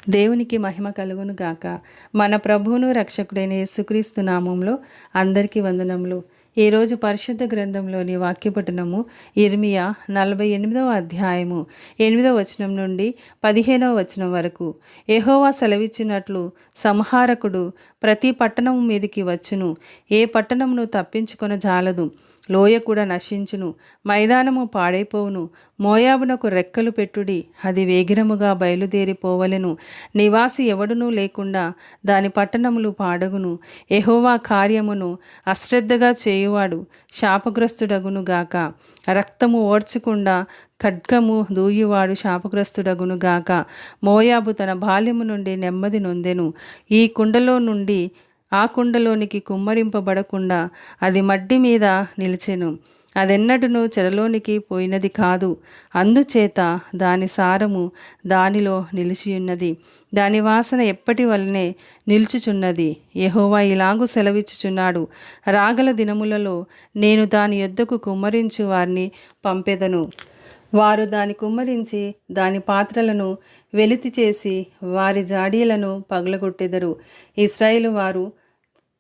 దేవునికి మహిమ కలుగును గాక. మన ప్రభువును రక్షకుడైన యేసుక్రీస్తు నామంలో అందరికీ వందనములు. ఈరోజు పరిశుద్ధ గ్రంథంలోని వాక్యపఠనము ఇర్మియా 48వ అధ్యాయము 8వ వచనం నుండి 15వ వచనం వరకు. యెహోవా సెలవిచ్చినట్లు సంహారకుడు ప్రతి పట్టణము మీదికి వచ్చును, ఏ పట్టణమును తప్పించుకొన జాలదు. లోయ కూడా నశించును, మైదానము పాడైపోవును. మోయాబునకు రెక్కలు పెట్టుడి, అది వేగిరముగా బయలుదేరిపోవలెను. నివాసి ఎవడునూ లేకుండా దాని పట్టణములు పాడగును. యెహోవా కార్యమును అశ్రద్ధగా చేయువాడు శాపగ్రస్తుడగును గాక. రక్తము ఓడ్చకుండా ఖడ్గము దూయువాడు శాపగ్రస్తుడగును గాక. మోయాబు తన బాల్యము నుండి నెమ్మది నొందెను. ఈ కుండలో నుండి ఆ కుండలోనికి కుమ్మరింపబడకుండా అది మడ్డి మీద నిలిచెను. అదెన్నడూనూ చెరలోనికి పోయినది కాదు. అందుచేత దాని సారము దానిలో నిలిచియున్నది, దాని వాసన ఎప్పటి వలనే నిలుచుచున్నది. యెహోవా ఇలాగు సెలవిచ్చుచున్నాడు, రాగల దినములలో నేను దాని యొద్దకు కుమ్మరించు వారిని పంపెదను. వారు దాని కుమ్మరించి దాని పాత్రలను వెలితి చేసి వారి జాడీలను పగలగొట్టెదరు. ఇశ్రాయేలు వారు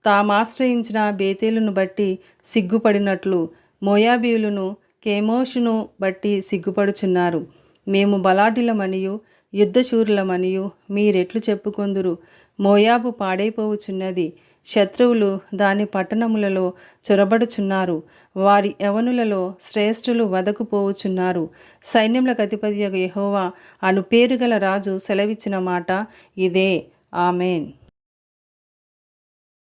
తామాశ్రయించిన బేతేలును బట్టి సిగ్గుపడినట్లు మోయాబీయులను కెమోషును బట్టి సిగ్గుపడుచున్నారు. మేము బలాఢ్యులమనియు యుద్ధశూరులమనియు మీరెట్లు చెప్పుకొందురు. మోయాబు పాడైపోవుచున్నది, శత్రువులు దాని పట్టణములలో చొరబడుచున్నారు. వారి యవనులలో శ్రేష్ఠులు వదకుపోవుచున్నారు. సైన్యములకు అధిపతియగు యెహోవా అను పేరుగల రాజు సెలవిచ్చిన మాట ఇదే. ఆమేన్.